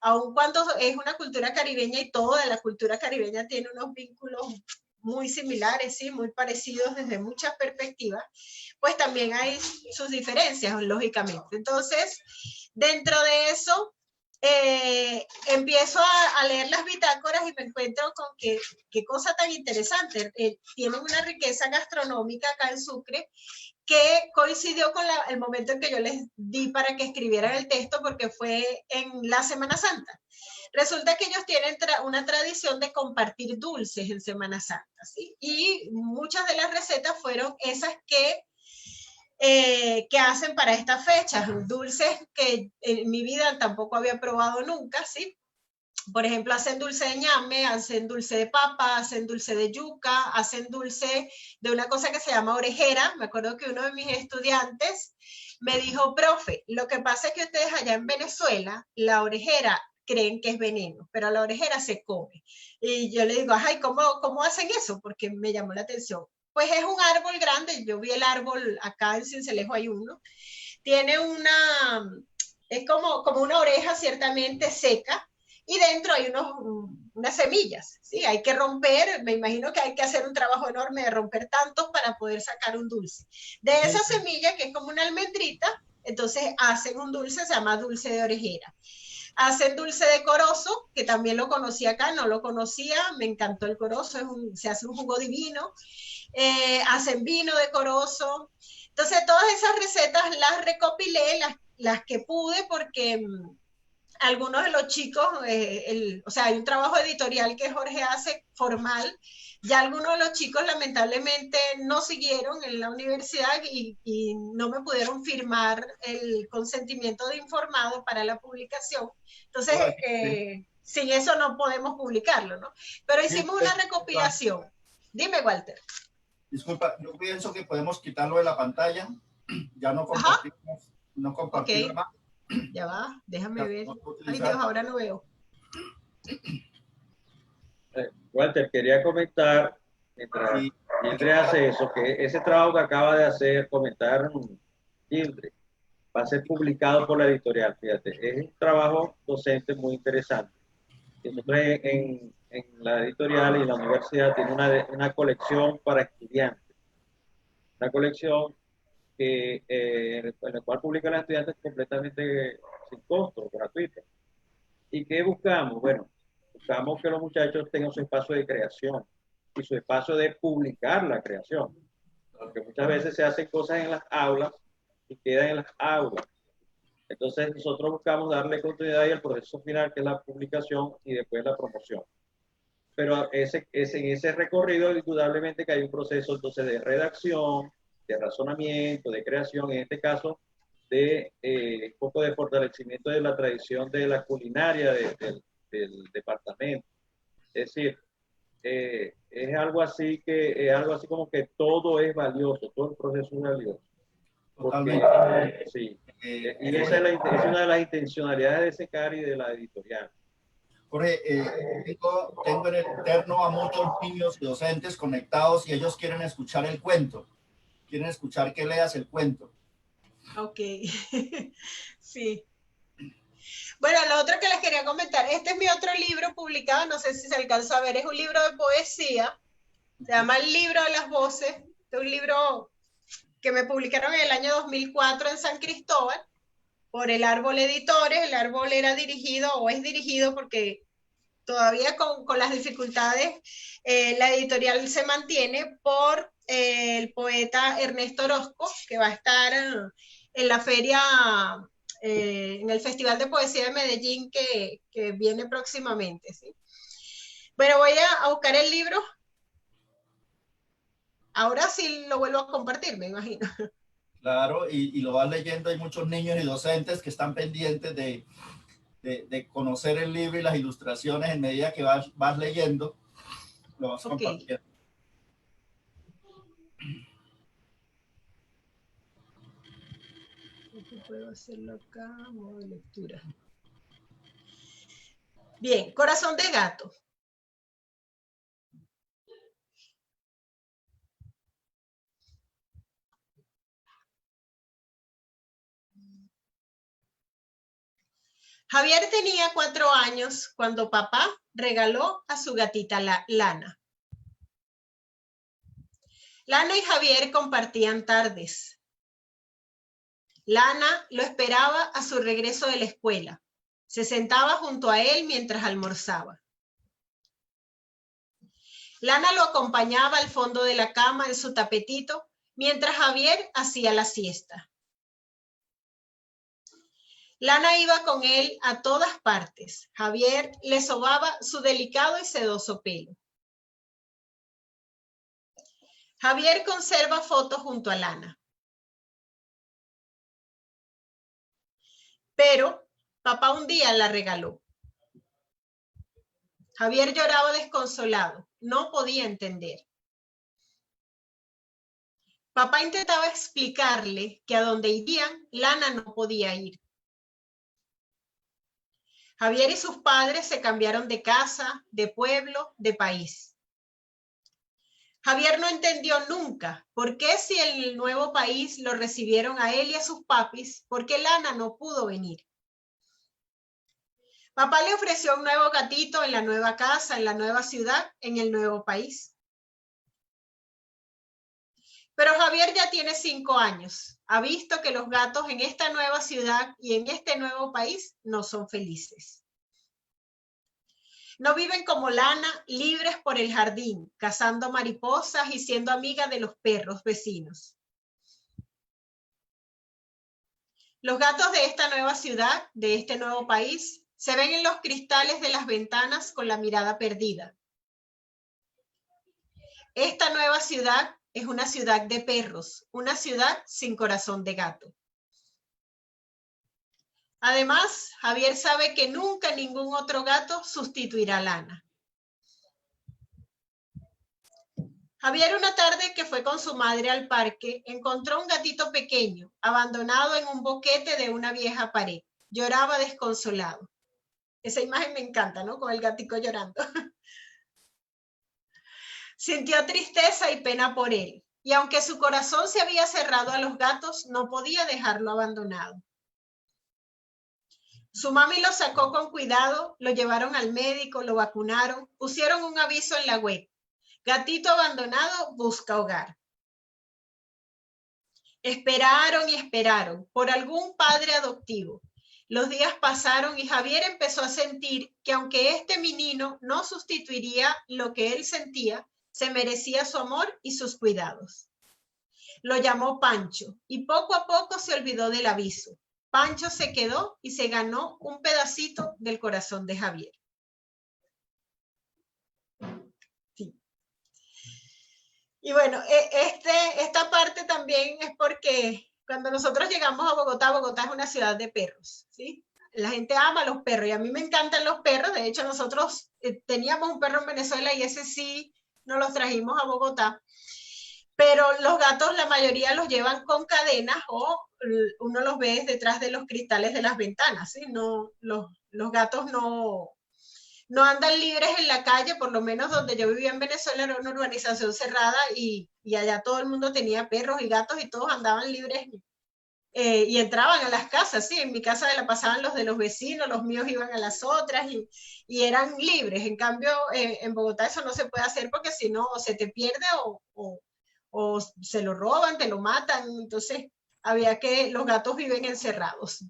aun cuando es una cultura caribeña y toda la cultura caribeña tiene unos vínculos muy similares, ¿sí? Muy parecidos desde muchas perspectivas, pues también hay sus diferencias, lógicamente. Entonces, dentro de eso, empiezo a leer las bitácoras y me encuentro con qué cosa tan interesante. Tienen una riqueza gastronómica acá en Sucre que coincidió con el momento en que yo les di para que escribieran el texto, porque fue en la Semana Santa. Resulta que ellos tienen una tradición de compartir dulces en Semana Santa, ¿sí? Y muchas de las recetas fueron esas que hacen para estas fechas, dulces que en mi vida tampoco había probado nunca, ¿sí? Por ejemplo, hacen dulce de ñame, hacen dulce de papa, hacen dulce de yuca, hacen dulce de una cosa que se llama orejera. Me acuerdo que uno de mis estudiantes me dijo, profe, lo que pasa es que ustedes allá en Venezuela, la orejera creen que es veneno, pero la orejera se come. Y yo le digo, ay, ¿cómo hacen eso? Porque me llamó la atención. Pues es un árbol grande, yo vi el árbol acá en Sincelejo, hay uno, tiene es como una oreja ciertamente seca, y dentro hay unas semillas, ¿sí? Hay que romper, me imagino que hay que hacer un trabajo enorme de romper tantos para poder sacar un dulce. De esa semilla, que es como una almendrita, entonces hacen un dulce, se llama dulce de orejera. Hacen dulce de corozo, que también lo conocí acá, no lo conocía, me encantó el corozo, se hace un jugo divino. Hacen vino de corozo. Entonces, todas esas recetas las recopilé, las que pude, porque algunos de los chicos, o sea, hay un trabajo editorial que Jorge hace formal, ya algunos de los chicos lamentablemente no siguieron en la universidad y no me pudieron firmar el consentimiento de informado para la publicación. Entonces, sin eso no podemos publicarlo, ¿no? Pero hicimos una recopilación. Dime, Walter. Disculpa, yo pienso que podemos quitarlo de la pantalla. Ya no compartimos, no compartimos más. Ya va, déjame ver. Ay Dios, ahora no veo. Walter, quería comentar, mientras Gildre hace eso, que ese trabajo que acaba de hacer, comentar Gildre, va a ser publicado por la editorial, fíjate. Es un trabajo docente muy interesante. Nosotros en la editorial y en la universidad tiene una colección para estudiantes. Una colección en la cual publican los estudiantes completamente sin costo, gratuito. ¿Y qué buscamos? Bueno, buscamos que los muchachos tengan su espacio de creación y su espacio de publicar la creación. Porque muchas veces se hacen cosas en las aulas y quedan en las aulas. Entonces nosotros buscamos darle continuidad al proceso final, que es la publicación y después la promoción. Pero en ese recorrido, indudablemente que hay un proceso entonces de redacción, de razonamiento, de creación, en este caso, de un poco de fortalecimiento de la tradición de la culinaria del departamento. Es decir, es algo así como que todo es valioso, todo el proceso es valioso. Porque, sí, y esa es una de las intencionalidades de SECAR y de la editorial. Jorge, tengo en el interno a muchos niños y docentes conectados y ellos quieren escuchar el cuento. Quieren escuchar que leas el cuento. Ok, sí. Bueno, lo otro que les quería comentar, este es mi otro libro publicado, no sé si se alcanza a ver, es un libro de poesía, se llama El Libro de las Voces, es un libro que me publicaron en el año 2004 en San Cristóbal, por el Árbol Editores. El Árbol era dirigido, o es dirigido porque todavía con las dificultades, la editorial se mantiene por el poeta Ernesto Orozco, que va a estar en la feria en el Festival de Poesía de Medellín que viene próximamente, ¿sí? Bueno, voy a buscar el libro. Ahora sí lo vuelvo a compartir, me imagino. Claro, y lo vas leyendo. Hay muchos niños y docentes que están pendientes de conocer el libro y las ilustraciones en medida que vas leyendo, lo vas Ok. compartiendo. Puedo hacerlo acá, modo de lectura. Bien, Corazón de Gato. Javier tenía 4 años cuando papá regaló a su gatita Lana. Lana y Javier compartían tardes. Lana lo esperaba a su regreso de la escuela. Se sentaba junto a él mientras almorzaba. Lana lo acompañaba al fondo de la cama en su tapetito mientras Javier hacía la siesta. Lana iba con él a todas partes. Javier le sobaba su delicado y sedoso pelo. Javier conserva fotos junto a Lana. Pero papá un día la regaló. Javier lloraba desconsolado. No podía entender. Papá intentaba explicarle que a donde irían, Lana no podía ir. Javier y sus padres se cambiaron de casa, de pueblo, de país. Javier no entendió nunca por qué si en el nuevo país lo recibieron a él y a sus papis, por qué Lana no pudo venir. Papá le ofreció un nuevo gatito en la nueva casa, en la nueva ciudad, en el nuevo país. Pero Javier ya tiene 5 años. Ha visto que los gatos en esta nueva ciudad y en este nuevo país no son felices. No viven como Lana, libres por el jardín, cazando mariposas y siendo amigas de los perros vecinos. Los gatos de esta nueva ciudad, de este nuevo país, se ven en los cristales de las ventanas con la mirada perdida. Esta nueva ciudad es una ciudad de perros, una ciudad sin corazón de gato. Además, Javier sabe que nunca ningún otro gato sustituirá a Lana. Javier, una tarde que fue con su madre al parque, encontró un gatito pequeño, abandonado en un boquete de una vieja pared. Lloraba desconsolado. Esa imagen me encanta, ¿no? Con el gatico llorando. Sintió tristeza y pena por él, y aunque su corazón se había cerrado a los gatos, no podía dejarlo abandonado. Su mami lo sacó con cuidado, lo llevaron al médico, lo vacunaron, pusieron un aviso en la web. Gatito abandonado busca hogar. Esperaron y esperaron por algún padre adoptivo. Los días pasaron y Javier empezó a sentir que aunque este menino no sustituiría lo que él sentía, se merecía su amor y sus cuidados. Lo llamó Pancho y poco a poco se olvidó del aviso. Pancho se quedó y se ganó un pedacito del corazón de Javier. Sí. Y bueno, esta parte también es porque cuando nosotros llegamos a Bogotá es una ciudad de perros, ¿sí? La gente ama a los perros y a mí me encantan los perros. De hecho, nosotros teníamos un perro en Venezuela y ese sí nos los trajimos a Bogotá. Pero los gatos, la mayoría los llevan con cadenas o uno los ve detrás de los cristales de las ventanas, ¿sí? No, los gatos no andan libres en la calle, por lo menos donde yo vivía en Venezuela era una urbanización cerrada y allá todo el mundo tenía perros y gatos y todos andaban libres y entraban a las casas, ¿sí? En mi casa la pasaban los de los vecinos, los míos iban a las otras y eran libres. En cambio, en Bogotá eso no se puede hacer porque si no, o se te pierde o se lo roban, te lo matan. Entonces, los gatos viven encerrados.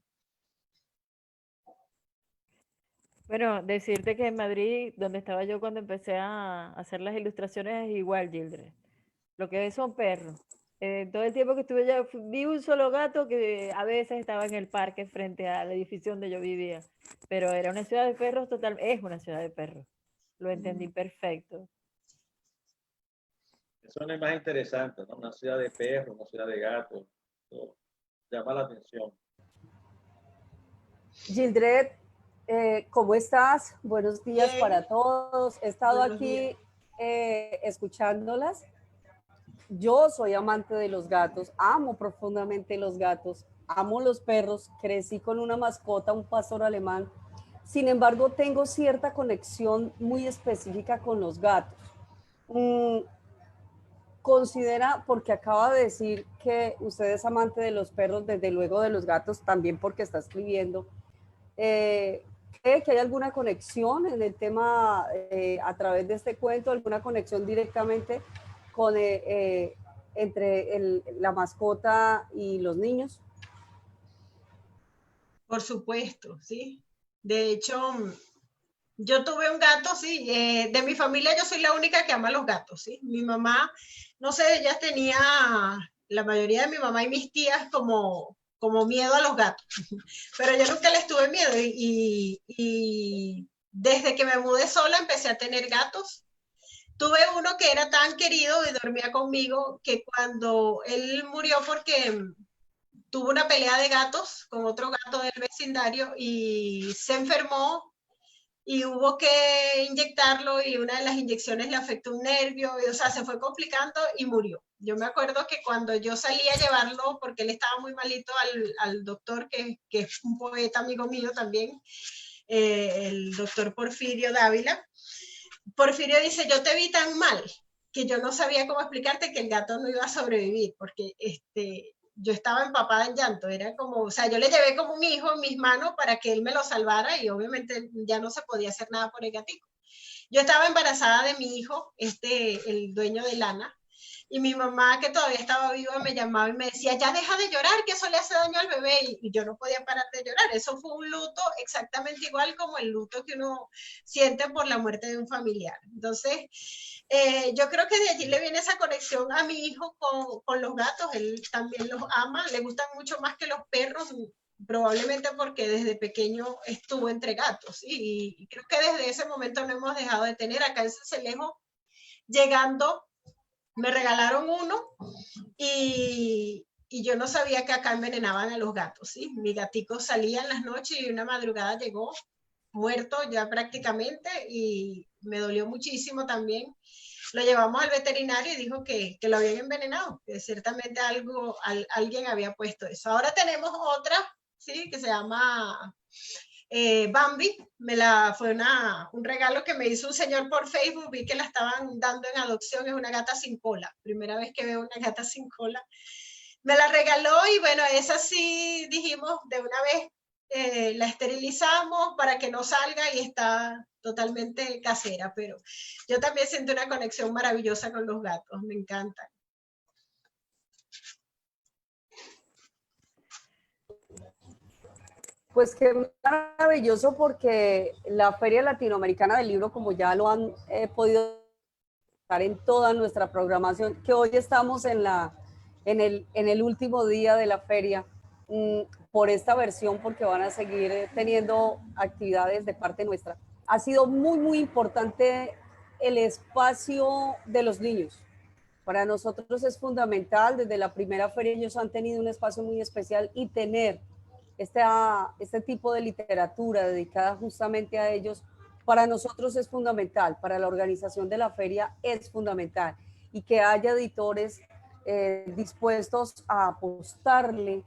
Bueno, decirte que en Madrid, donde estaba yo cuando empecé a hacer las ilustraciones, es igual, Gildred. Lo que ves son perros. Todo el tiempo que estuve allá vi un solo gato que a veces estaba en el parque frente al edificio donde yo vivía, pero era una ciudad de perros total, es una ciudad de perros. Lo entendí perfecto. Eso es lo más interesante, ¿no? Una ciudad de perros, una ciudad de gatos, eso llama la atención. Gildred, ¿cómo estás? Buenos días Bien. para todos. He estado Buenos aquí escuchándolas. Yo soy amante de los gatos, amo profundamente los gatos, amo los perros, crecí con una mascota, un pastor alemán. Sin embargo, tengo cierta conexión muy específica con los gatos. Considera, porque acaba de decir que usted es amante de los perros, desde luego de los gatos, también porque está escribiendo. ¿Cree que hay alguna conexión en el tema a través de este cuento, alguna conexión directamente con, entre la mascota y los niños? Por supuesto, sí. De hecho, yo tuve un gato, sí. De mi familia yo soy la única que ama los gatos, sí. Mi mamá, no sé, ella tenía, la mayoría de mi mamá y mis tías como miedo a los gatos, pero yo nunca les tuve miedo y desde que me mudé sola empecé a tener gatos. Tuve uno que era tan querido y dormía conmigo que cuando él murió porque tuvo una pelea de gatos con otro gato del vecindario y se enfermó y hubo que inyectarlo y una de las inyecciones le afectó un nervio, y, o sea, se fue complicando y murió. Yo me acuerdo que cuando yo salí a llevarlo, porque él estaba muy malito, al doctor, que es un poeta amigo mío también, el doctor Porfirio Dávila, Porfirio dice, yo te vi tan mal que yo no sabía cómo explicarte que el gato no iba a sobrevivir, porque yo estaba empapada en llanto, era como, o sea, yo le llevé como un hijo en mis manos para que él me lo salvara y obviamente ya no se podía hacer nada por el gatito. Yo estaba embarazada de mi hijo, el dueño de Lana, y mi mamá, que todavía estaba viva, me llamaba y me decía, ya deja de llorar, que eso le hace daño al bebé, y yo no podía parar de llorar. Eso fue un luto exactamente igual como el luto que uno siente por la muerte de un familiar. Entonces, yo creo que de allí le viene esa conexión a mi hijo con los gatos, él también los ama, le gustan mucho más que los perros, probablemente porque desde pequeño estuvo entre gatos, y creo que desde ese momento no hemos dejado de tener. Acá en Sincelejo, llegando, me regalaron uno y yo no sabía que acá envenenaban a los gatos, ¿sí? Mi gatico salía en las noches y una madrugada llegó muerto ya prácticamente y me dolió muchísimo también. Lo llevamos al veterinario y dijo que lo habían envenenado, que ciertamente alguien había puesto eso. Ahora tenemos otra, ¿sí? Que se llama Bambi. Fue un regalo que me hizo un señor por Facebook, vi que la estaban dando en adopción, es una gata sin cola, primera vez que veo una gata sin cola. Me la regaló y bueno, esa sí dijimos de una vez, la esterilizamos para que no salga y está totalmente casera, pero yo también siento una conexión maravillosa con los gatos, me encantan. Pues qué maravilloso, porque la Feria Latinoamericana del Libro, como ya lo han podido estar en toda nuestra programación, que hoy estamos en el último día de la feria, por esta versión, porque van a seguir teniendo actividades de parte nuestra. Ha sido muy, muy importante el espacio de los niños. Para nosotros es fundamental, desde la primera feria ellos han tenido un espacio muy especial, y tener este tipo de literatura dedicada justamente a ellos, para nosotros es fundamental, para la organización de la feria es fundamental, y que haya editores dispuestos a apostarle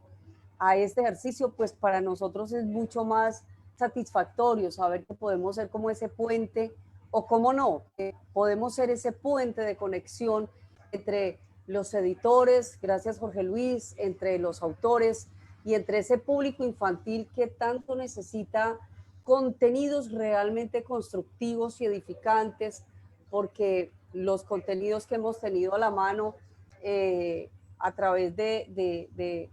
a este ejercicio, pues para nosotros es mucho más satisfactorio saber que podemos ser como ese puente, o cómo no, podemos ser ese puente de conexión entre los editores, gracias Jorge Luis, entre los autores y entre ese público infantil que tanto necesita contenidos realmente constructivos y edificantes, porque los contenidos que hemos tenido a la mano a través de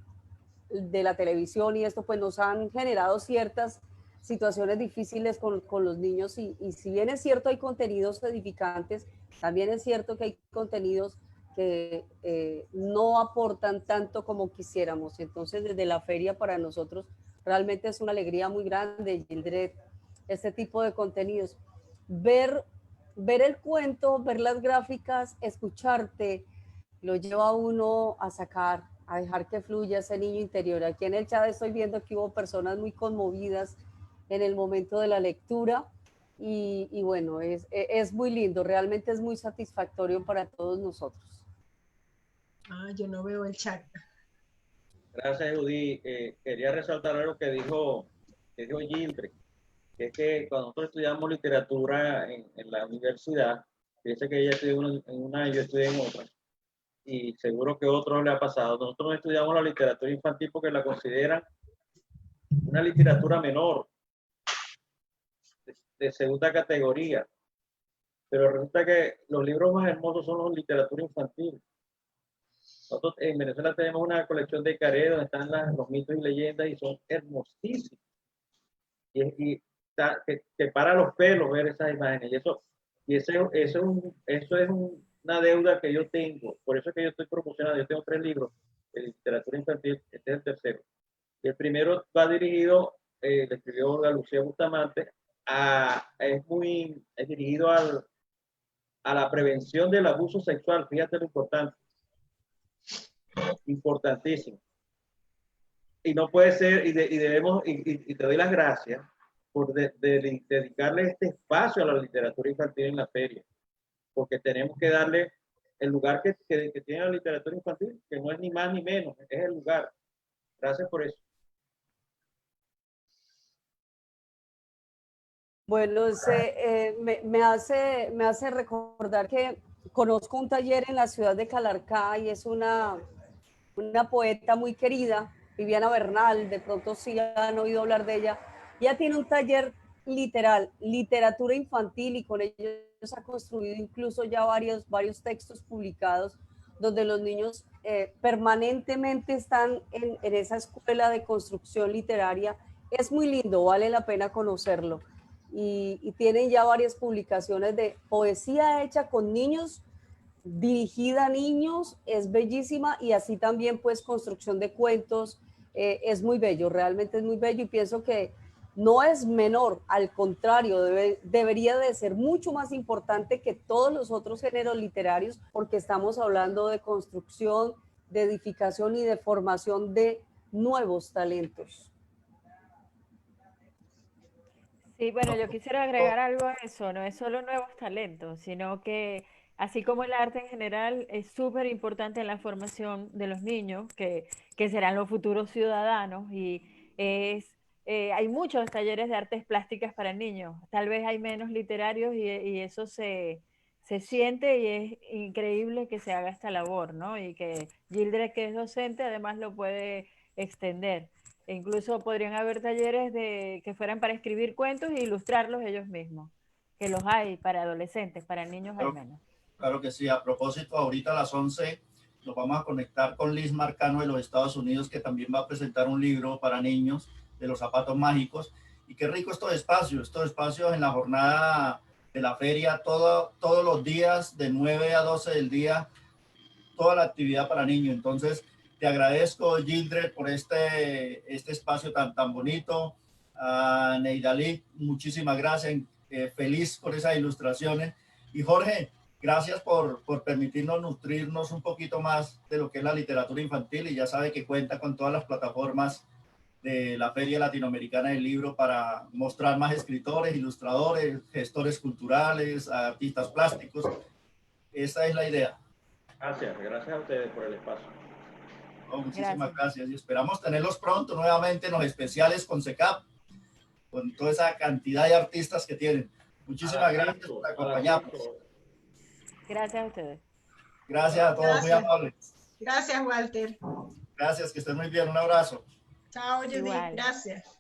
la televisión y esto, pues nos han generado ciertas situaciones difíciles con los niños, y si bien es cierto hay contenidos edificantes, también es cierto que hay contenidos que no aportan tanto como quisiéramos. Entonces, desde la feria para nosotros realmente es una alegría muy grande, Gildred, este tipo de contenidos. Ver el cuento, ver las gráficas, escucharte, lo lleva a uno a sacar, a dejar que fluya ese niño interior. Aquí en el chat estoy viendo que hubo personas muy conmovidas en el momento de la lectura y bueno, es muy lindo, realmente es muy satisfactorio para todos nosotros. Ah, yo no veo el chat. Gracias, Judy. Quería resaltar algo que dijo Gildred, que es que cuando nosotros estudiamos literatura en la universidad, fíjense que ella estudió en una y yo estudié en otra, y seguro que a otros le ha pasado. Nosotros no estudiamos la literatura infantil porque la consideran una literatura menor, de segunda categoría, pero resulta que los libros más hermosos son los de literatura infantil. Nosotros en Venezuela tenemos una colección de Caré donde están los mitos y leyendas y son hermosísimos. Y te para los pelos ver esas imágenes. Eso es una deuda que yo tengo. Por eso es que yo estoy promocionando. Yo tengo 3 libros de literatura infantil. Este es el tercero. Y el primero va dirigido, le escribió Olga Lucía Bustamante, es dirigido a la prevención del abuso sexual. Fíjate lo importante. Importantísimo. Y no puede ser, y te doy las gracias por dedicarle este espacio a la literatura infantil en la feria, porque tenemos que darle el lugar que tiene la literatura infantil, que no es ni más ni menos, es el lugar. Gracias por eso. Bueno, me hace recordar que conozco un taller en la ciudad de Calarcá y es una poeta muy querida, Viviana Bernal, de pronto sí han oído hablar de ella. Ella tiene un taller literal, literatura infantil, y con ellos ha construido incluso ya varios textos publicados donde los niños permanentemente están en esa escuela de construcción literaria. Es muy lindo, vale la pena conocerlo. Y tienen ya varias publicaciones de poesía hecha con niños, dirigida a niños, es bellísima, y así también pues construcción de cuentos, es muy bello, realmente es muy bello, y pienso que no es menor, al contrario, debería de ser mucho más importante que todos los otros géneros literarios, porque estamos hablando de construcción, de edificación y de formación de nuevos talentos. Sí, bueno, yo quisiera agregar algo a eso, no es solo nuevos talentos, sino que así como el arte en general es súper importante en la formación de los niños, que serán los futuros ciudadanos, y hay muchos talleres de artes plásticas para niños, tal vez hay menos literarios y eso se siente, y es increíble que se haga esta labor, ¿no? Y que Gildred, que es docente, además lo puede extender. E incluso podrían haber talleres que fueran para escribir cuentos e ilustrarlos ellos mismos, que los hay para adolescentes, para niños hay menos. Claro que sí. A propósito, ahorita a las 11 nos vamos a conectar con Liz Marcano de los Estados Unidos, que también va a presentar un libro para niños de los zapatos mágicos. Y qué rico estos espacios en la jornada de la feria, todos los días de 9 a 12 del día, toda la actividad para niños. Entonces, te agradezco, Gildred, por este espacio tan bonito. A Neidalí, muchísimas gracias. Feliz por esas ilustraciones. Y Jorge, gracias por permitirnos nutrirnos un poquito más de lo que es la literatura infantil. Y ya sabe que cuenta con todas las plataformas de la Feria Latinoamericana del Libro para mostrar más escritores, ilustradores, gestores culturales, artistas plásticos. Esa es la idea. Gracias a ustedes por el espacio. Oh, muchísimas gracias. Y esperamos tenerlos pronto nuevamente en los especiales con SECAP, con toda esa cantidad de artistas que tienen. Muchísimas gracias por acompañarnos. Gracias a ustedes. Gracias a todos, muy amables. Gracias, Walter. Gracias, que estén muy bien. Un abrazo. Chao, Judith. Igual. Gracias.